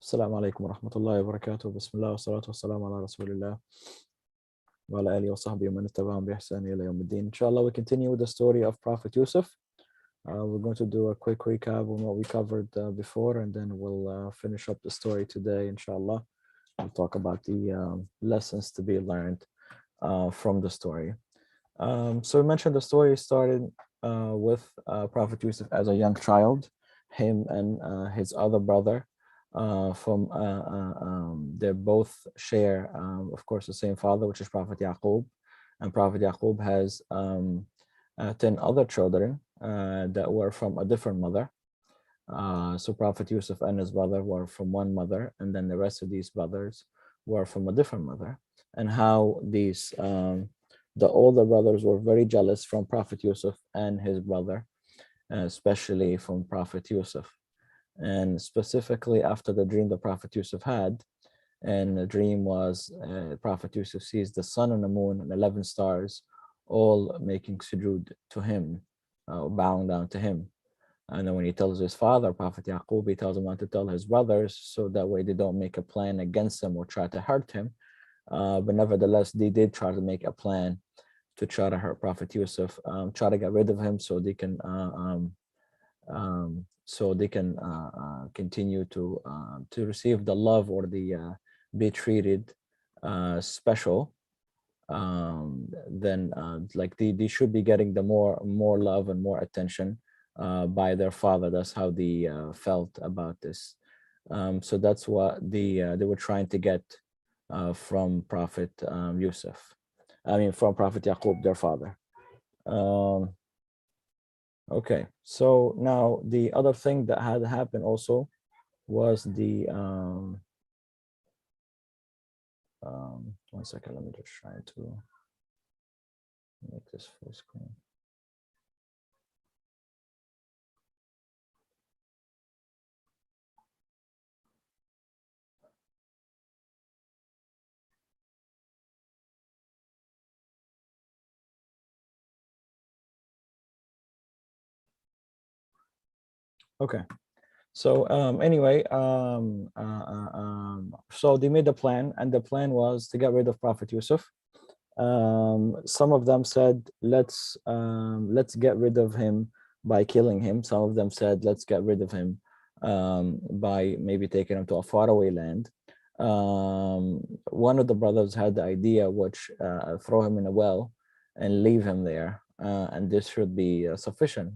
السلام عليكم ورحمة الله وبركاته. بسم الله والصلاة والسلام على رسول الله وعلى آله وصحبه ومن اتبعهم بإحسان إلى يوم الدين. Inshallah, we continue with the story of Prophet Yusuf. We're going to do a quick recap on what we covered before, and then we'll finish up the story today, inshallah. We'll talk about the lessons to be learned from the story. So we mentioned the story started with Prophet Yusuf as a young child, him and his other brother. They both share, of course, the same father, which is Prophet Yaqub, and Prophet Yaqub has 10 other children that were from a different mother. So Prophet Yusuf and his brother were from one mother, and then the rest of these brothers were from a different mother. And how these the older brothers were very jealous from Prophet Yusuf and his brother, especially from Prophet Yusuf. And specifically after the dream the Prophet Yusuf had, and the dream was Prophet Yusuf sees the sun and the moon and 11 stars all making sujood to him, bowing down to him. And then when he tells his father, Prophet Yaqub, he tells him not to tell his brothers, so that way they don't make a plan against him or try to hurt him. But nevertheless, they did try to make a plan to try to hurt Prophet Yusuf, try to get rid of him so they can continue to receive the love or the be treated special. Then like they should be getting the more love and more attention by their father. That's how they felt about this. So that's what they were trying to get from Prophet Yusuf. I mean, from Prophet Yaqub, their father. Okay, so now the other thing that had happened also was the one second, let me just try to make this full screen. Okay, so anyway, so they made a plan, and the plan was to get rid of Prophet Yusuf. Some of them said, let's get rid of him by killing him. Some of them said, let's get rid of him by maybe taking him to a faraway land. One of the brothers had the idea, which throw him in a well and leave him there, and this should be sufficient.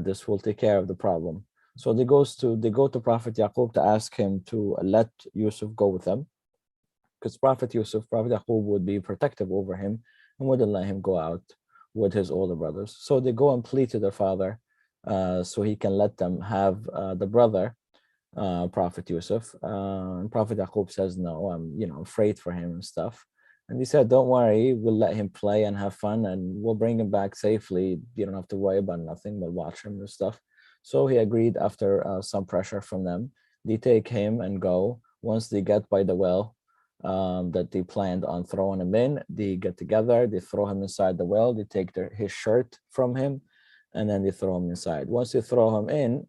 This will take care of the problem. So they go to Prophet Yaqub to ask him to let Yusuf go with them, because Prophet Yaqub would be protective over him and wouldn't let him go out with his older brothers. So they go and plead to their father so he can let them have the brother, Prophet Yusuf. And Prophet Yaqub says, no, I'm afraid for him and stuff. And he said, don't worry, we'll let him play and have fun, and we'll bring him back safely. You don't have to worry about nothing, we'll watch him and stuff. So he agreed after some pressure from them. They take him and go. Once they get by the well that they planned on throwing him in, they get together, they throw him inside the well, they take his shirt from him, and then they throw him inside. Once they throw him in,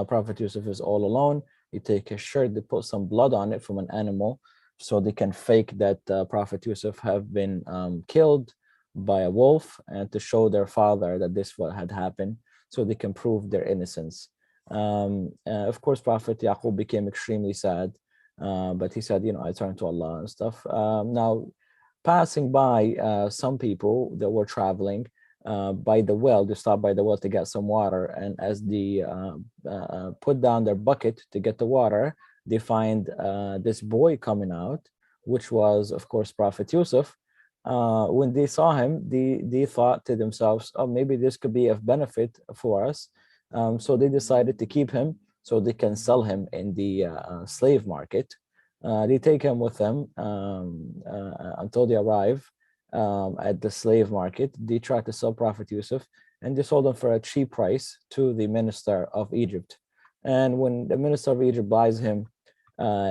Prophet Yusuf is all alone. They take his shirt, they put some blood on it from an animal, so they can fake that Prophet Yusuf have been killed by a wolf, and to show their father that this what had happened, so they can prove their innocence. Of course, Prophet Yaqub became extremely sad, but he said, I turn to Allah and stuff. Now, passing by some people that were traveling by the well, they stopped by the well to get some water, and as they put down their bucket to get the water, they find this boy coming out, which was, of course, Prophet Yusuf. When they saw him, they thought to themselves, oh, maybe this could be of benefit for us. So they decided to keep him so they can sell him in the slave market. They take him with them until they arrive at the slave market. They try to sell Prophet Yusuf, and they sold him for a cheap price to the minister of Egypt. And when the minister of Egypt buys him,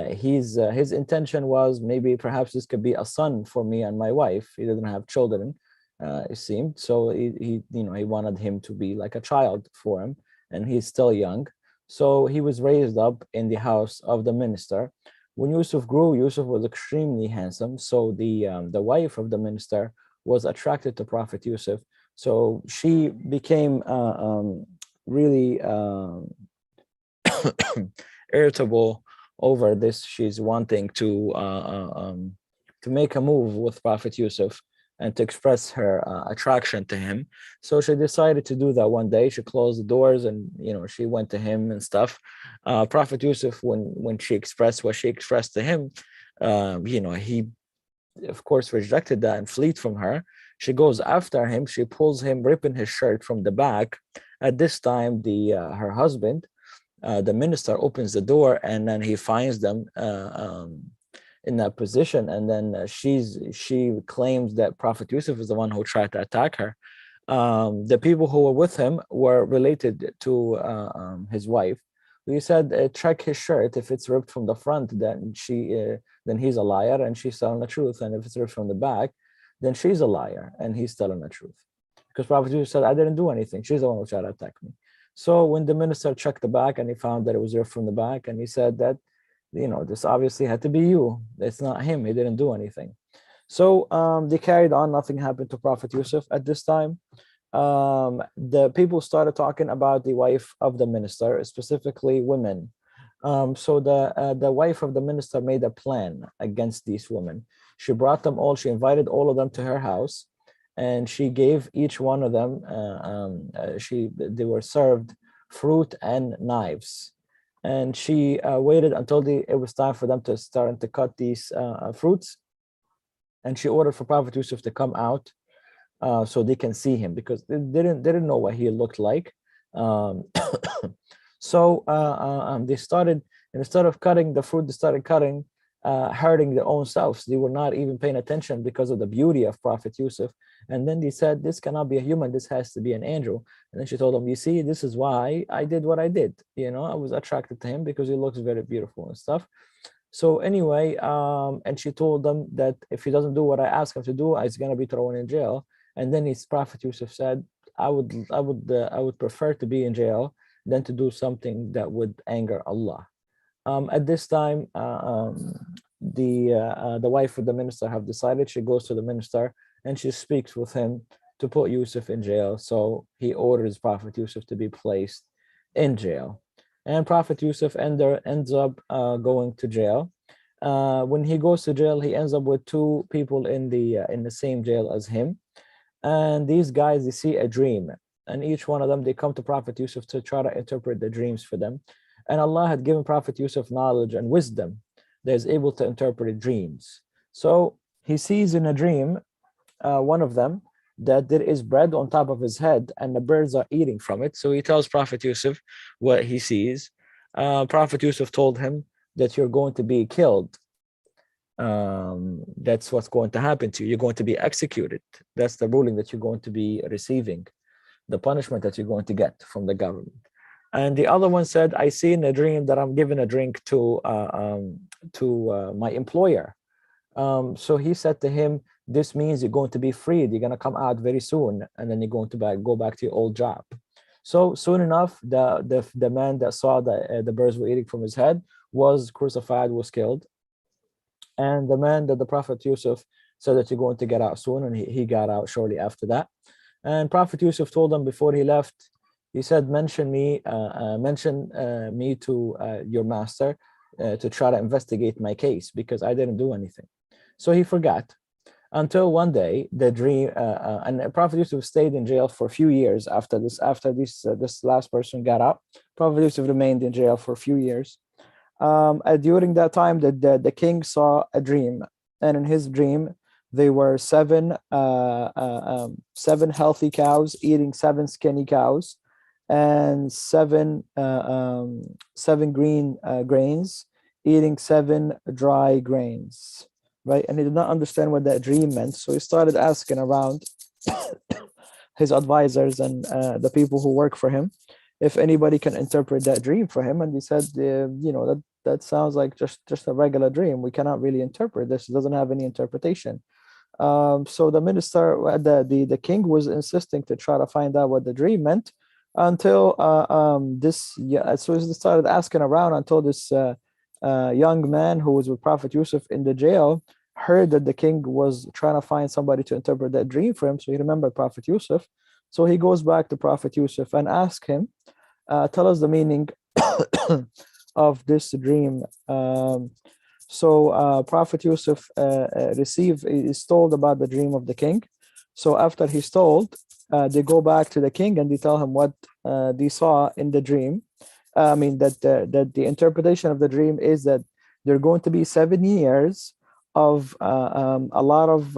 his intention was, maybe perhaps this could be a son for me and my wife. He didn't have children, it seemed. So he wanted him to be like a child for him, and he's still young. So he was raised up in the house of the minister. When Yusuf grew, Yusuf was extremely handsome. So the wife of the minister was attracted to Prophet Yusuf. So she became really irritable over this. She's wanting to make a move with Prophet Yusuf and to express her attraction to him. So she decided to do that one day. She closed the doors and she went to him and stuff. Prophet Yusuf, when she expressed what she expressed to him, he of course rejected that and fled from her. She goes after him. She pulls him, ripping his shirt from the back. At this time, the her husband, the minister, opens the door, and then he finds them in that position. And then she claims that Prophet Yusuf is the one who tried to attack her. The people who were with him were related to his wife. He said, check his shirt. If it's ripped from the front, then he's a liar and she's telling the truth. And if it's ripped from the back, then she's a liar and he's telling the truth. Because Prophet Yusuf said, I didn't do anything. She's the one who tried to attack me. So when the minister checked the back and he found that it was ripped from the back, and he said that, this obviously had to be you. It's not him. He didn't do anything. So they carried on. Nothing happened to Prophet Yusuf at this time. The people started talking about the wife of the minister, specifically women. So the wife of the minister made a plan against these women. She brought them all. She invited all of them to her house, and she gave each one of them. They were served fruit and knives, and she waited until it was time for them to start to cut these fruits, and she ordered for Prophet Yusuf to come out so they can see him, because they didn't know what he looked like. So they started, instead of cutting the fruit, they started hurting their own selves. They were not even paying attention because of the beauty of Prophet Yusuf. And then they said, this cannot be a human, this has to be an angel. And then she told them, you see, this is why I did what I did. I was attracted to him because he looks very beautiful and stuff. So anyway, and she told them that if he doesn't do what I ask him to do, he's going to be thrown in jail. And then his Prophet Yusuf said, I would prefer to be in jail than to do something that would anger Allah. At this time, the wife of the minister have decided. She goes to the minister and she speaks with him to put Yusuf in jail. So he orders Prophet Yusuf to be placed in jail, and Prophet Yusuf ends up going to jail. When he goes to jail, he ends up with two people in the same jail as him. And these guys, they see a dream, and each one of them, they come to Prophet Yusuf to try to interpret the dreams for them. And Allah had given Prophet Yusuf knowledge and wisdom that is able to interpret dreams. So he sees in a dream, one of them, that there is bread on top of his head and the birds are eating from it. So he tells Prophet Yusuf what he sees. Prophet Yusuf told him that you're going to be killed. That's what's going to happen to you. You're going to be executed. That's the ruling that you're going to be receiving, the punishment that you're going to get from the government. And the other one said, I see in a dream that I'm giving a drink to my employer. So he said to him, this means you're going to be freed. You're going to come out very soon, and then you're going to go back to your old job. So soon enough, the man that saw the birds were eating from his head was crucified, was killed. And the man that the Prophet Yusuf said that you're going to get out soon, and he got out shortly after that. And Prophet Yusuf told him before he left, he said, mention me to your master to try to investigate my case, because I didn't do anything. So he forgot, until one day the dream, and Prophet Yusuf stayed in jail for a few years after this. After this last person got out, Prophet Yusuf remained in jail for a few years. During that time, the king saw a dream, and in his dream, there were seven healthy cows eating seven skinny cows, and seven green grains eating seven dry grains, right? And he did not understand what that dream meant, so he started asking around his advisors and the people who work for him if anybody can interpret that dream for him. And he said, that sounds like just a regular dream. We cannot really interpret this. It doesn't have any interpretation. So the minister, the king, was insisting to try to find out what the dream meant. until this, yeah, so he started asking around until this young man who was with Prophet Yusuf in the jail heard that the king was trying to find somebody to interpret that dream for him. So he remembered Prophet Yusuf. So he goes back to Prophet Yusuf and asks him, tell us the meaning of this dream. Prophet Yusuf is told about the dream of the king. So after he's told, they go back to the king and they tell him what they saw in the dream. I mean that the interpretation of the dream is that there are going to be 7 years of a lot of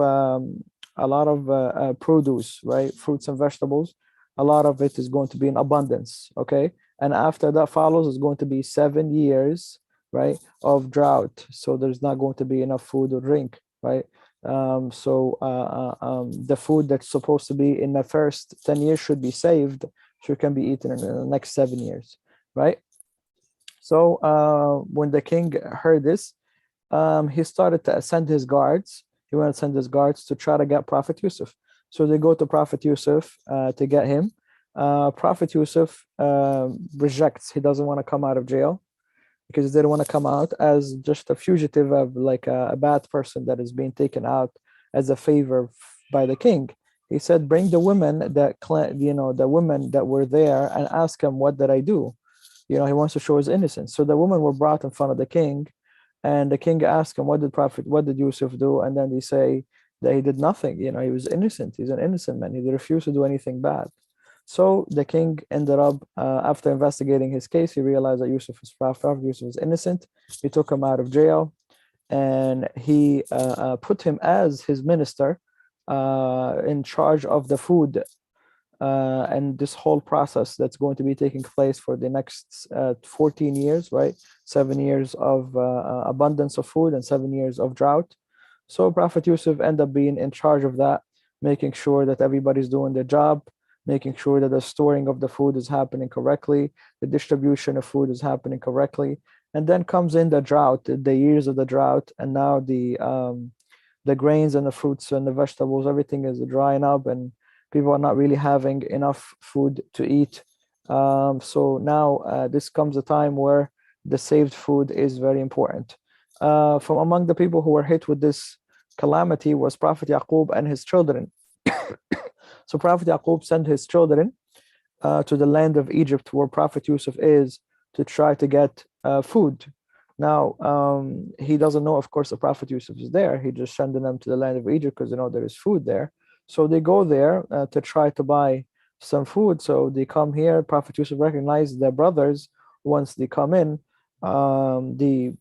produce, right? Fruits and vegetables. A lot of it is going to be in abundance. Okay, and after that follows is going to be 7 years, right, of drought. So there's not going to be enough food or drink, right? The food that's supposed to be in the first 10 years should be saved, so it can be eaten in the next 7 years, right? So when the king heard this, he started to send his guards. He wanted to send his guards to try to get Prophet Yusuf. So they go to Prophet Yusuf to get him. Prophet Yusuf rejects. He doesn't want to come out of jail because they didn't want to come out as just a fugitive of like a bad person that is being taken out as a favor by the king. He said, bring the women that, the women that were there and ask him, what did I do? He wants to show his innocence. So the women were brought in front of the king, and the king asked him, what did Yusuf do? And then they say that he did nothing. He was innocent. He's an innocent man. He refused to do anything bad. So the king ended up, after investigating his case, he realized that Yusuf is innocent. He took him out of jail, and he put him as his minister in charge of the food and this whole process that's going to be taking place for the next 14 years, right? 7 years of abundance of food and 7 years of drought. So Prophet Yusuf ended up being in charge of that, making sure that everybody's doing their job, making sure that the storing of the food is happening correctly, the distribution of food is happening correctly. And then comes in the drought, the years of the drought, and now the grains and the fruits and the vegetables, everything is drying up, and people are not really having enough food to eat. So now this comes a time where the saved food is very important. From among the people who were hit with this calamity was Prophet Yaqub and his children. So Prophet Yaqub sent his children to the land of Egypt where Prophet Yusuf is to try to get food. Now, he doesn't know, of course, the Prophet Yusuf is there. He just sending them to the land of Egypt because there is food there. So they go there to try to buy some food. So they come here. Prophet Yusuf recognizes their brothers. Once they come in, they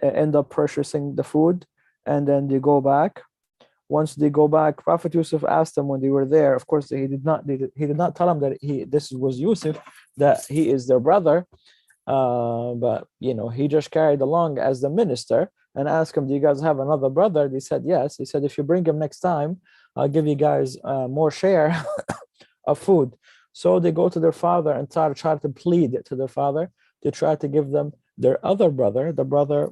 end up purchasing the food, and then they go back. Once they go back, Prophet Yusuf asked them when they were there. Of course, he did not tell them that this was Yusuf, that he is their brother. But he just carried along as the minister and asked him, do you guys have another brother? They said yes. He said, if you bring him next time, I'll give you guys more share of food. So they go to their father and try to plead to their father to try to give them their other brother, the brother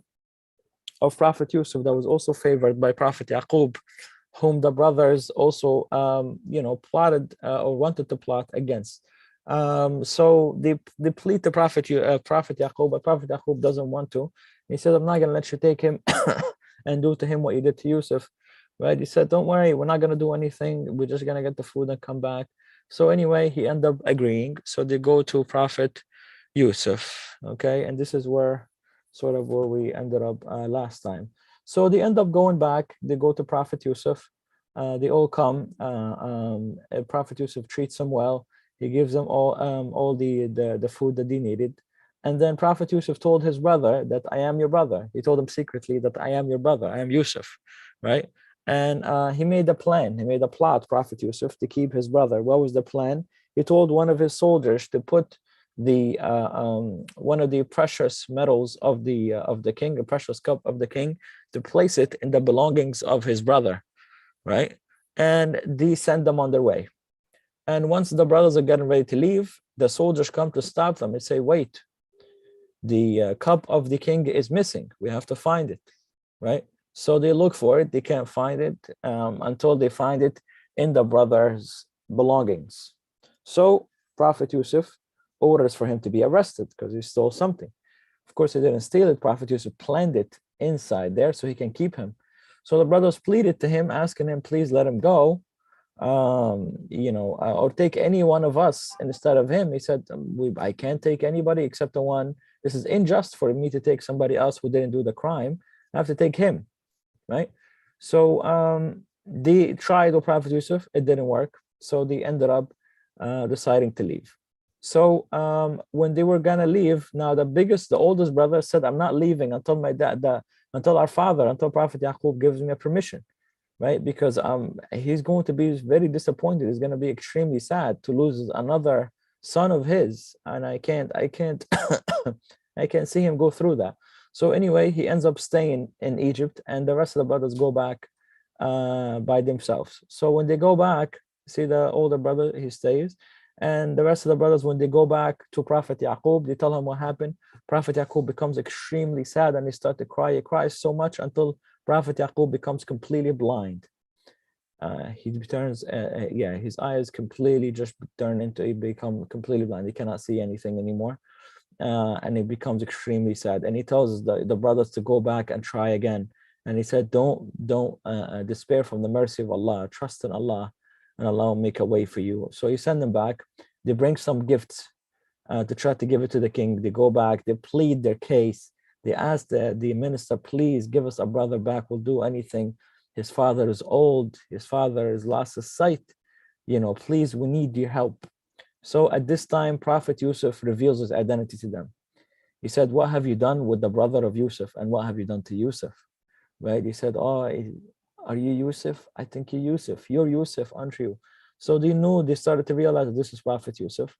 of Prophet Yusuf that was also favored by Prophet Yaqub, whom the brothers also plotted or wanted to plot against. So they plead to Prophet Yaqub, but Prophet Yaqub doesn't want to. He said, I'm not going to let you take him and do to him what you did to Yusuf. Right? He said, don't worry, we're not going to do anything. We're just going to get the food and come back. So anyway, he ended up agreeing. So they go to Prophet Yusuf. Okay. And this is where we ended up last time. So they end up going back. They go to Prophet Yusuf. They all come. Prophet Yusuf treats them well. He gives them all the food that they needed. And then Prophet Yusuf told his brother that I am your brother. He told him secretly that I am your brother. I am Yusuf, right? And he made a plan. He made a plot, Prophet Yusuf, to keep his brother. What was the plan? He told one of his soldiers to put the one of the precious metals of the king, a precious cup of the king, to place it in the belongings of his brother, right? And they send them on their way. And once the brothers are getting ready to leave, the soldiers come to stop them and say, wait, the cup of the king is missing. We have to find it, right? So they look for it. They can't find it until they find it in the brothers' belongings. So Prophet Yusuf orders for him to be arrested because he stole something. Of course, he didn't steal it. Prophet Yusuf planned it inside there so he can keep him. So the brothers pleaded to him, asking him, please let him go, or take any one of us instead of him. He said, I can't take anybody except the one. This is unjust for me to take somebody else who didn't do the crime. I have to take him, right? So they tried with Prophet Yusuf. It didn't work. So they ended up deciding to leave. So when they were gonna leave, now the oldest brother said, I'm not leaving until my dad, until our father, until Prophet Yaqub gives me a permission, right? Because he's going to be very disappointed. He's going to be extremely sad to lose another son of his, and I can't I can't see him go through that. So anyway, he ends up staying in Egypt, and the rest of the brothers go back by themselves. So when they go back, see the older brother, he stays, and the rest of the brothers, when they go back to Prophet Yaqub, they tell him what happened. Prophet Yaqub becomes extremely sad, and he starts to cry. He cries so much until Prophet Yaqub becomes completely blind. He turns, his eyes completely just become completely blind. He cannot see anything anymore. And he becomes extremely sad. And he tells the brothers to go back and try again. And he said, don't despair from the mercy of Allah. Trust in Allah, and Allah will make a way for you. So he sent them back. They bring some gifts to try to give it to the king. They go back, they plead their case. They ask the minister, please give us a brother back. We'll do anything. His father is old. His father has lost his sight. Please, we need your help. So at this time, Prophet Yusuf reveals his identity to them. He said, what have you done with the brother of Yusuf? And what have you done to Yusuf? Right? He said, oh, are you Yusuf? I think you're Yusuf. You're Yusuf, aren't you? So they started to realize that this is Prophet Yusuf.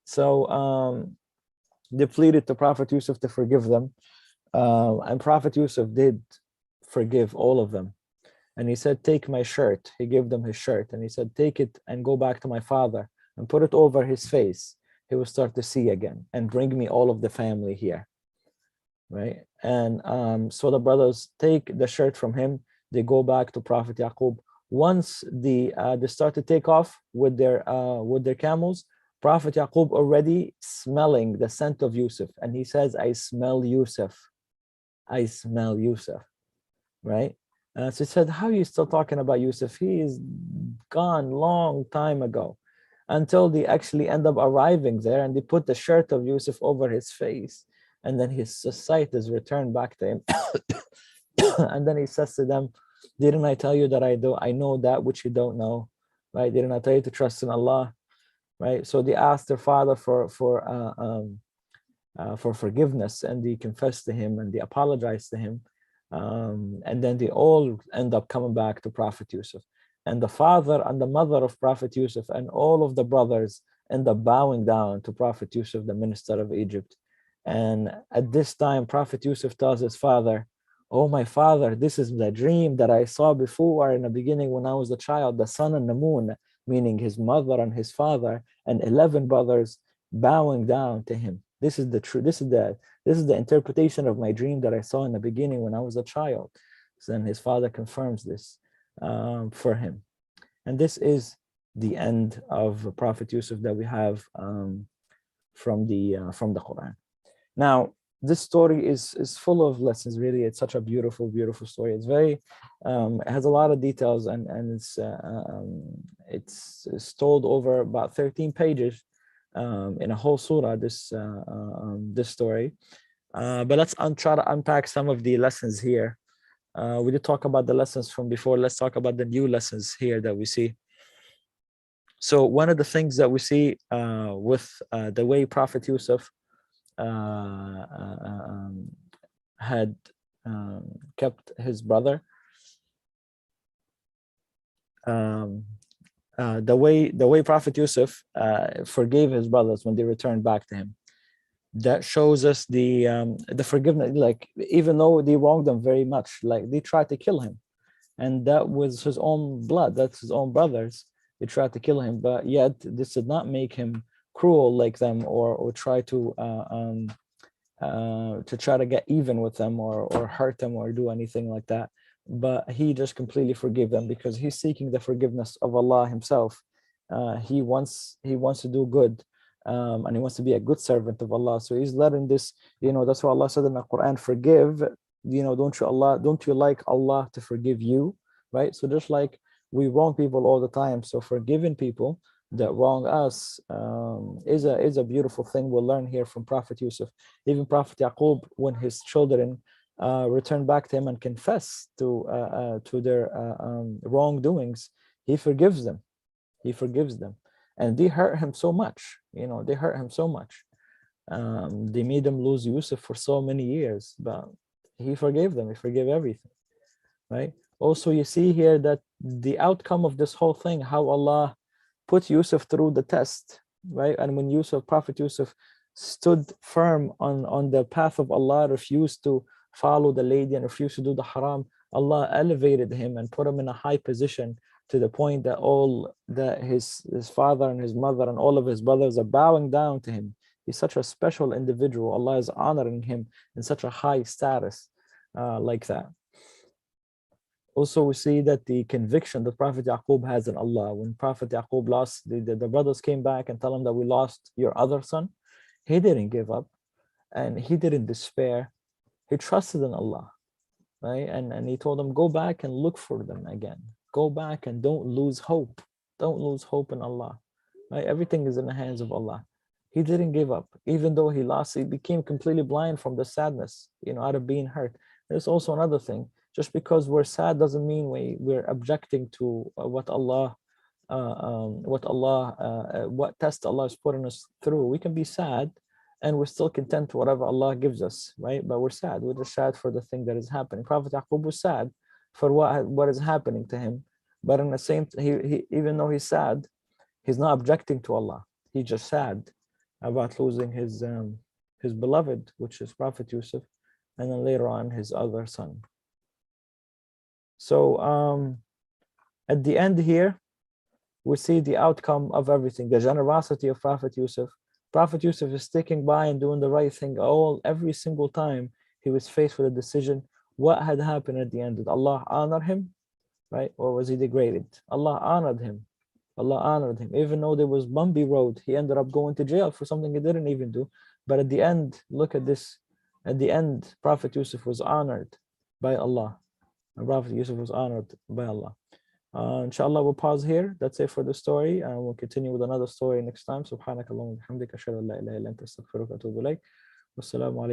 So they pleaded to Prophet Yusuf to forgive them. And Prophet Yusuf did forgive all of them. And he said, take my shirt. He gave them his shirt. And he said, take it and go back to my father and put it over his face. He will start to see again, and bring me all of the family here. Right? And so the brothers take the shirt from him. They go back to Prophet Yaqub. Once they start to take off with their camels, Prophet Yaqub already smelling the scent of Yusuf. And he says, I smell Yusuf. I smell Yusuf. Right? So he said, how are you still talking about Yusuf? He is gone long time ago. Until they actually end up arriving there, and they put the shirt of Yusuf over his face, and then his sight is returned back to him. And then he says to them, didn't I tell you that I know that which you don't know? Right? Didn't I tell you to trust in Allah? Right? So they asked their father for forgiveness, and they confessed to him, and they apologized to him. And then they all end up coming back to Prophet Yusuf. And the father and the mother of Prophet Yusuf and all of the brothers end up bowing down to Prophet Yusuf, the minister of Egypt. And at this time, Prophet Yusuf tells his father, oh, my father, this is the dream that I saw before in the beginning when I was a child, the sun and the moon, meaning his mother and his father, and 11 brothers bowing down to him. This is the interpretation of my dream that I saw in the beginning when I was a child. So then his father confirms this for him. And this is the end of Prophet Yusuf that we have from the Quran. Now, this story is full of lessons. Really, it's such a beautiful story. It's very it has a lot of details, and it's told over about 13 pages in a whole surah. This story, but let's try to unpack some of the lessons here. We did talk about the lessons from before. Let's talk about the new lessons here that we see. So one of the things that we see with the way Prophet Yusuf had kept his brother, the way Prophet Yusuf forgave his brothers when they returned back to him, that shows us the forgiveness. Like, even though they wronged them very much, like they tried to kill him, and that was his own blood, that's his own brothers. They tried to kill him, but yet this did not make him cruel like them, or try to try to get even with them, or hurt them, or do anything like that. But he just completely forgave them because he's seeking the forgiveness of Allah himself. He wants to do good and he wants to be a good servant of Allah. So he's letting this, that's why Allah said in the Quran, forgive, don't you like Allah to forgive you, right? So just like we wrong people all the time, so forgiving people that wrong us is a beautiful thing. We'll learn here from Prophet Yusuf. Even Prophet Yaqub, when his children return back to him and confess to their wrongdoings, he forgives them. He forgives them. And they hurt him so much, they hurt him so much. They made him lose Yusuf for so many years, but he forgave them. He forgave everything, right? Also, you see here that the outcome of this whole thing, how Allah put Yusuf through the test, right? And when Prophet Yusuf stood firm on the path of Allah, refused to follow the lady and refused to do the haram, Allah elevated him and put him in a high position, to the point that his father and his mother and all of his brothers are bowing down to him. He's such a special individual. Allah is honoring him in such a high status like that. Also, we see that the conviction that Prophet Yaqub has in Allah, when Prophet Yaqub lost, the brothers came back and tell him that we lost your other son, he didn't give up and he didn't despair. He trusted in Allah, right? And he told them, go back and look for them again. Go back and don't lose hope. Don't lose hope in Allah, right? Everything is in the hands of Allah. He didn't give up, even though he lost. He became completely blind from the sadness, out of being hurt. There's also another thing. Just because we're sad doesn't mean we're objecting to what test Allah is putting us through. We can be sad and we're still content to whatever Allah gives us, right? But we're sad. We're just sad for the thing that is happening. Prophet Yaqub was sad for what is happening to him, but in the same, he even though he's sad, he's not objecting to Allah. He's just sad about losing his beloved, which is Prophet Yusuf, and then later on his other son. So at the end here, we see the outcome of everything, the generosity of Prophet Yusuf. Prophet Yusuf is sticking by and doing the right thing every single time he was faced with a decision. What had happened at the end? Did Allah honor him, right? Or was he degraded? Allah honored him. Allah honored him. Even though there was bumpy road, he ended up going to jail for something he didn't even do. But at the end, look at this. At the end, Prophet Yusuf was honored by Allah. And Prophet Yusuf was honored by Allah. Inshallah, we'll pause here. That's it for the story. And we'll continue with another story next time. Subhanakallahumma wa bihamdika ashhadu an la ilaha illa anta astaghfiruka wa atubu ilayk. Wassalamu alaikum.